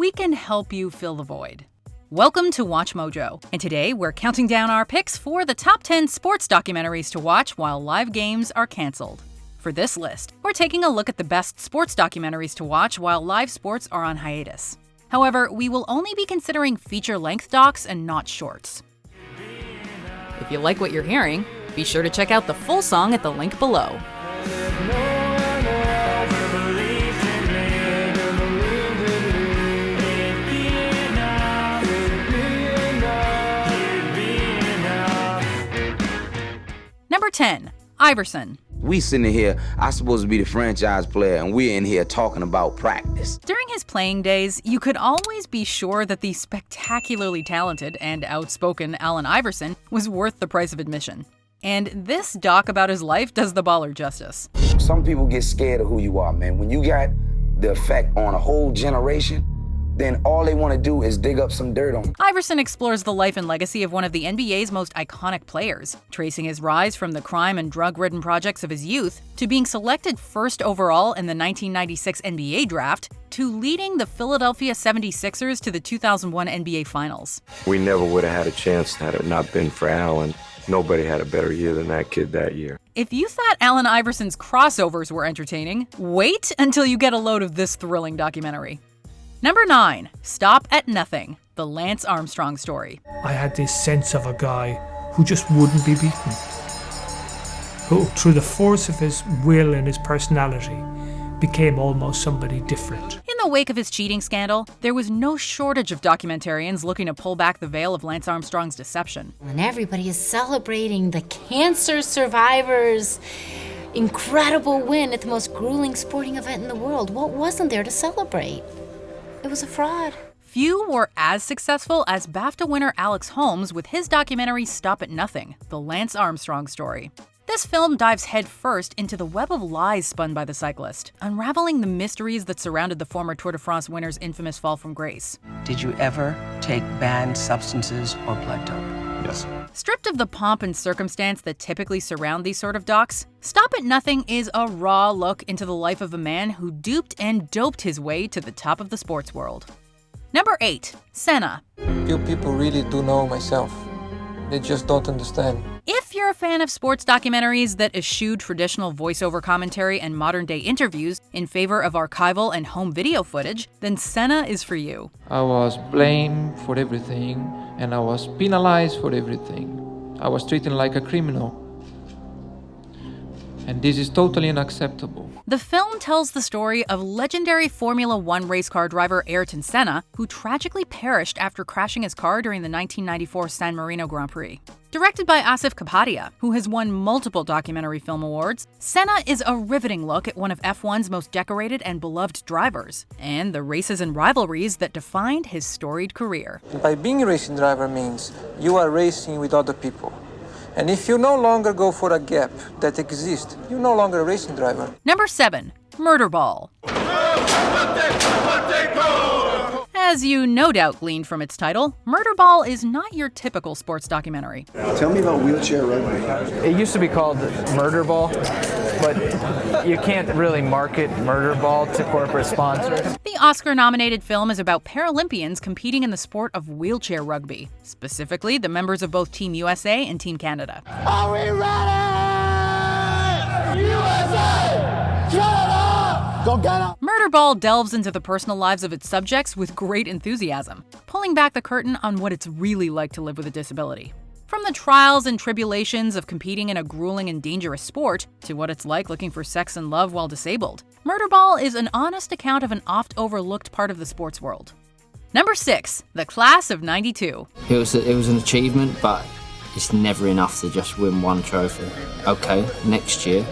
we can help you fill the void. Welcome to WatchMojo, and today we're counting down our picks for the top 10 sports documentaries to watch while live games are canceled. For this list, we're taking a look at the best sports documentaries to watch while live sports are on hiatus. However, we will only be considering feature-length docs and not shorts. If you like what you're hearing, be sure to check out the full song at the link below. Number 10. Iverson. We sitting here, I'm supposed to be the franchise player, and we're in here talking about practice. During his playing days, you could always be sure that the spectacularly talented and outspoken Allen Iverson was worth the price of admission. And this doc about his life does the baller justice. Some people get scared of who you are, man. When you got the effect on a whole generation, then all they want to do is dig up some dirt on. Iverson explores the life and legacy of one of the NBA's most iconic players, tracing his rise from the crime and drug-ridden projects of his youth to being selected first overall in the 1996 NBA draft to leading the Philadelphia 76ers to the 2001 NBA Finals. We never would have had a chance had it not been for Allen. Nobody had a better year than that kid that year. If you thought Allen Iverson's crossovers were entertaining, wait until you get a load of this thrilling documentary. Number 9. Stop at Nothing, the Lance Armstrong story. I had this sense of a guy who just wouldn't be beaten, who, through the force of his will and his personality, became almost somebody different. In the wake of his cheating scandal, there was no shortage of documentarians looking to pull back the veil of Lance Armstrong's deception. And everybody is celebrating the cancer survivors' incredible win at the most grueling sporting event in the world. What wasn't there to celebrate? It was a fraud. Few were as successful as BAFTA winner Alex Holmes with his documentary Stop at Nothing, the Lance Armstrong story. This film dives headfirst into the web of lies spun by the cyclist, unraveling the mysteries that surrounded the former Tour de France winner's infamous fall from grace. Did you ever take banned substances or blood dope? Yes. Stripped of the pomp and circumstance that typically surround these sort of docs, Stop at Nothing is a raw look into the life of a man who duped and doped his way to the top of the sports world. Number 8. Senna. Few people really do know myself. They just don't understand. If you're a fan of sports documentaries that eschew traditional voiceover commentary and modern-day interviews in favor of archival and home video footage, then Senna is for you. I was blamed for everything, and I was penalized for everything. I was treated like a criminal. And this is totally unacceptable. The film tells the story of legendary Formula One race car driver Ayrton Senna, who tragically perished after crashing his car during the 1994 San Marino Grand Prix. Directed by Asif Kapadia, who has won multiple documentary film awards, Senna is a riveting look at one of F1's most decorated and beloved drivers, and the races and rivalries that defined his storied career. By being a racing driver means you are racing with other people. And if you no longer go for a gap that exists, you're no longer a racing driver. Number 7. Murderball. As you no doubt gleaned from its title, Murderball is not your typical sports documentary. Tell me about wheelchair rugby. It used to be called Murderball, but you can't really market Murderball to corporate sponsors. The Oscar-nominated film is about Paralympians competing in the sport of wheelchair rugby, specifically the members of both Team USA and Team Canada. Are we ready? USA! Canada! Go get 'em! Murderball delves into the personal lives of its subjects with great enthusiasm, pulling back the curtain on what it's really like to live with a disability. From the trials and tribulations of competing in a grueling and dangerous sport to what it's like looking for sex and love while disabled, Murderball is an honest account of an oft-overlooked part of the sports world. Number 6. The Class of '92. It was an achievement, but it's never enough to just win one trophy. Okay, next year,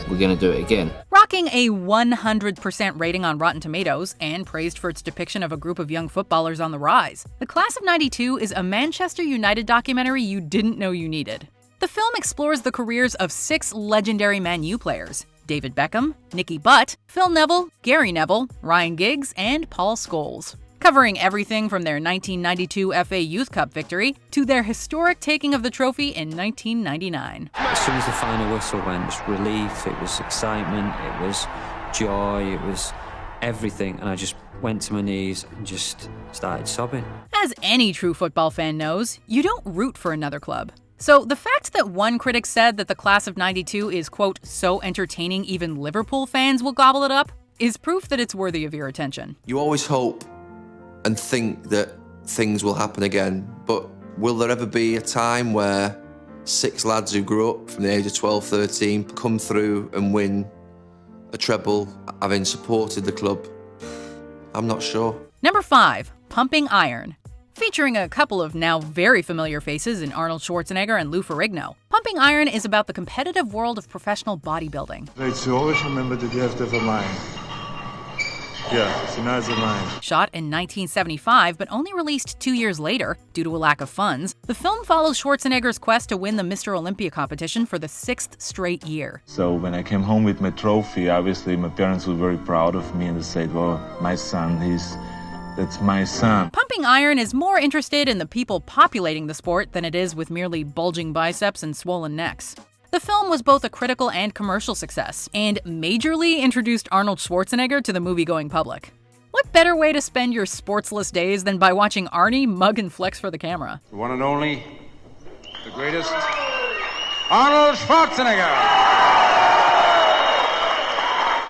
we're going to do it again. Rocking a 100% rating on Rotten Tomatoes and praised for its depiction of a group of young footballers on the rise, The Class of '92 is a Manchester United documentary you didn't know you needed. The film explores the careers of 6 legendary Man U players: David Beckham, Nicky Butt, Phil Neville, Gary Neville, Ryan Giggs, and Paul Scholes. Covering everything from their 1992 FA Youth Cup victory to their historic taking of the trophy in 1999. As soon as the final whistle went, it was relief, it was excitement, it was joy, it was everything, and I just went to my knees and just started sobbing. As any true football fan knows, you don't root for another club. So the fact that one critic said that the class of '92 is, quote, so entertaining even Liverpool fans will gobble it up, is proof that it's worthy of your attention. You always hope and think that things will happen again, but will there ever be a time where 6 lads who grew up from the age of 12, 13 come through and win a treble having supported the club? I'm not sure. Number 5, Pumping Iron. Featuring a couple of now very familiar faces in Arnold Schwarzenegger and Lou Ferrigno, Pumping Iron is about the competitive world of professional bodybuilding. Right, so always remember that you have to have a line. Yeah, so now it's a line. Shot in 1975, but only released 2 years later due to a lack of funds, the film follows Schwarzenegger's quest to win the Mr. Olympia competition for the 6th straight year. So when I came home with my trophy, obviously my parents were very proud of me and they said, well, my son, that's my son. Pumping Iron is more interested in the people populating the sport than it is with merely bulging biceps and swollen necks. The film was both a critical and commercial success, and majorly introduced Arnold Schwarzenegger to the movie-going public. What better way to spend your sportsless days than by watching Arnie mug and flex for the camera? The one and only, the greatest, Arnold Schwarzenegger!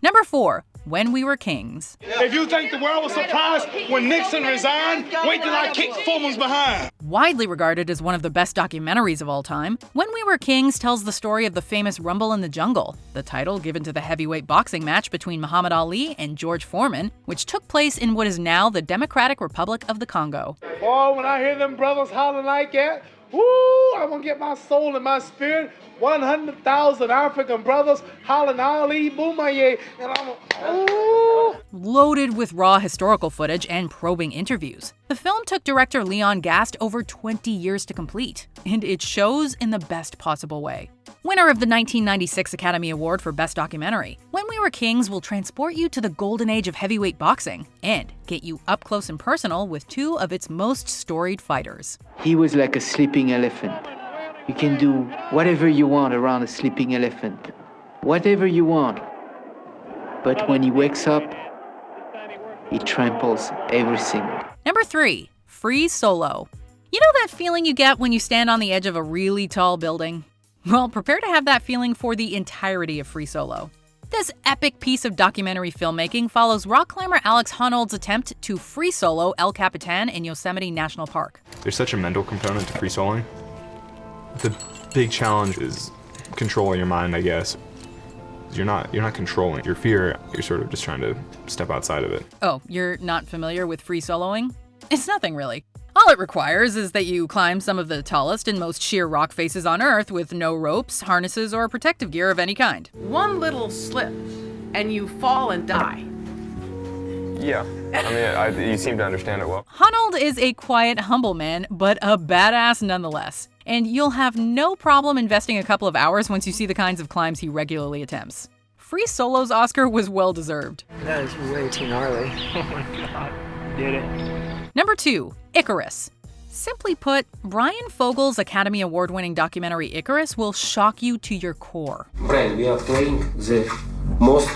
Number 4, When We Were Kings. If you think the world was surprised when Nixon resigned, wait till I kick Fulham's behind. Widely regarded as one of the best documentaries of all time, When We Were Kings tells the story of the famous Rumble in the Jungle, the title given to the heavyweight boxing match between Muhammad Ali and George Foreman, which took place in what is now the Democratic Republic of the Congo. Boy, when I hear them brothers hollering like that, woo, I'm gonna get my soul and my spirit. 100,000 African brothers hollering Ali Boomaye, and I'm ooh. Loaded with raw historical footage and probing interviews, the film took director Leon Gast over 20 years to complete, and it shows in the best possible way. Winner of the 1996 Academy Award for Best Documentary, When We Were Kings will transport you to the golden age of heavyweight boxing and get you up close and personal with 2 of its most storied fighters. He was like a sleeping elephant. You can do whatever you want around a sleeping elephant. Whatever you want. But when he wakes up, he tramples everything. Number 3, Free Solo. You know that feeling you get when you stand on the edge of a really tall building? Well, prepare to have that feeling for the entirety of Free Solo. This epic piece of documentary filmmaking follows rock climber Alex Honnold's attempt to free solo El Capitan in Yosemite National Park. There's such a mental component to free soloing. The big challenge is controlling your mind, I guess. You're not controlling your fear, you're sort of just trying to step outside of it. Oh, you're not familiar with free soloing? It's nothing really. All it requires is that you climb some of the tallest and most sheer rock faces on Earth with no ropes, harnesses, or protective gear of any kind. One little slip, and you fall and die. Yeah, I mean, you seem to understand it well. Honnold is a quiet, humble man, but a badass nonetheless. And you'll have no problem investing a couple of hours once you see the kinds of climbs he regularly attempts. Free Solo's Oscar was well-deserved. That is way too gnarly. Oh my God, did it. Number 2, Icarus. Simply put, Brian Fogel's Academy Award-winning documentary Icarus will shock you to your core. Brian, we are playing the most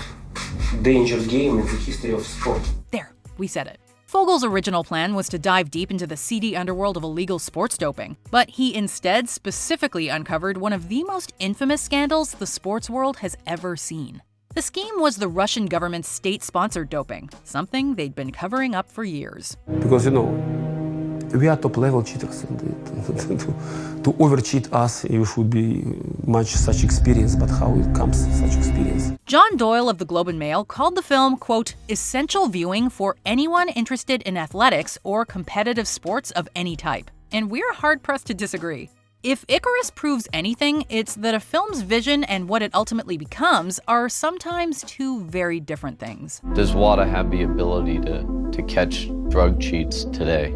dangerous game in the history of sport. There, we said it. Fogel's original plan was to dive deep into the seedy underworld of illegal sports doping, but he instead specifically uncovered one of the most infamous scandals the sports world has ever seen. The scheme was the Russian government's state-sponsored doping, something they'd been covering up for years. Because, we are top-level cheaters, and to over-cheat us, you should be much such experience, but how it comes such experience? John Doyle of the Globe and Mail called the film, quote, essential viewing for anyone interested in athletics or competitive sports of any type. And we're hard-pressed to disagree. If Icarus proves anything, it's that a film's vision and what it ultimately becomes are sometimes 2 very different things. Does WADA have the ability to catch drug cheats today?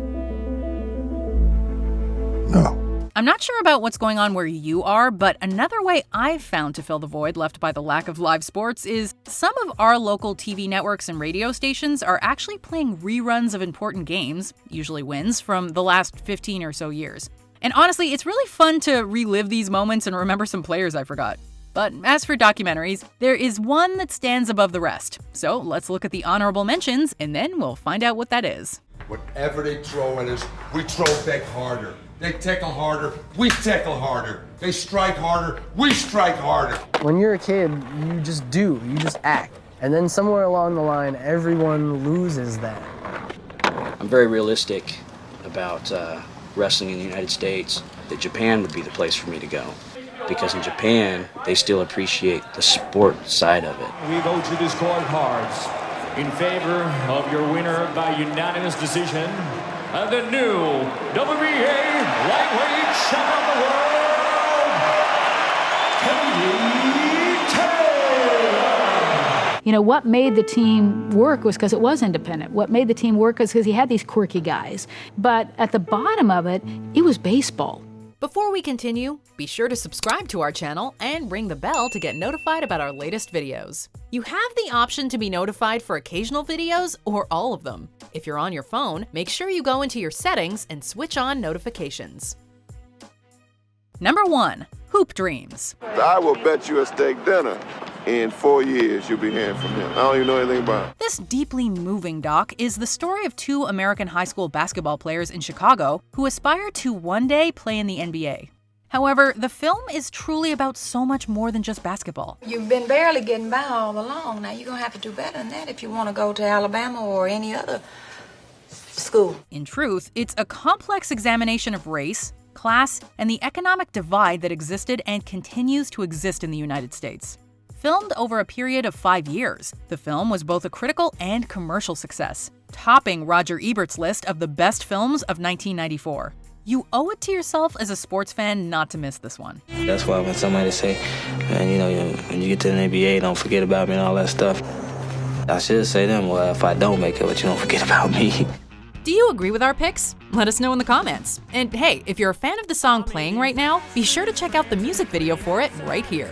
No. I'm not sure about what's going on where you are, but another way I've found to fill the void left by the lack of live sports is some of our local TV networks and radio stations are actually playing reruns of important games, usually wins, from the last 15 or so years. And honestly, it's really fun to relive these moments and remember some players I forgot. But as for documentaries, there is one that stands above the rest. So let's look at the honorable mentions, and then we'll find out what that is. Whatever they throw at us, we throw back harder. They tackle harder, we tackle harder. They strike harder, we strike harder. When you're a kid, you just do, you just act. And then somewhere along the line, everyone loses that. I'm very realistic about wrestling in the United States, that Japan would be the place for me to go. Because in Japan, they still appreciate the sport side of it. We go to the scorecards. In favor of your winner by unanimous decision, and the new WBA lightweight champion of the world, Taylor. You know, what made the team work was because it was independent. What made the team work was because he had these quirky guys. But at the bottom of it, it was baseball. Before we continue, be sure to subscribe to our channel and ring the bell to get notified about our latest videos. You have the option to be notified for occasional videos or all of them. If you're on your phone, make sure you go into your settings and switch on notifications. Number 1. Hoop Dreams. I will bet you a steak dinner. In 4 years, you'll be hearing from him. I don't even know anything about him. This deeply moving doc is the story of 2 American high school basketball players in Chicago who aspire to one day play in the NBA. However, the film is truly about so much more than just basketball. You've been barely getting by all along. Now you're going to have to do better than that if you want to go to Alabama or any other school. In truth, it's a complex examination of race, class, and the economic divide that existed and continues to exist in the United States. Filmed over a period of 5 years, the film was both a critical and commercial success, topping Roger Ebert's list of the best films of 1994. You owe it to yourself as a sports fan not to miss this one. That's why when somebody say, man, you know, when you get to the NBA, don't forget about me and all that stuff, I should say to them, well, if I don't make it, but you don't forget about me. Do you agree with our picks? Let us know in the comments. And hey, if you're a fan of the song playing right now, be sure to check out the music video for it right here.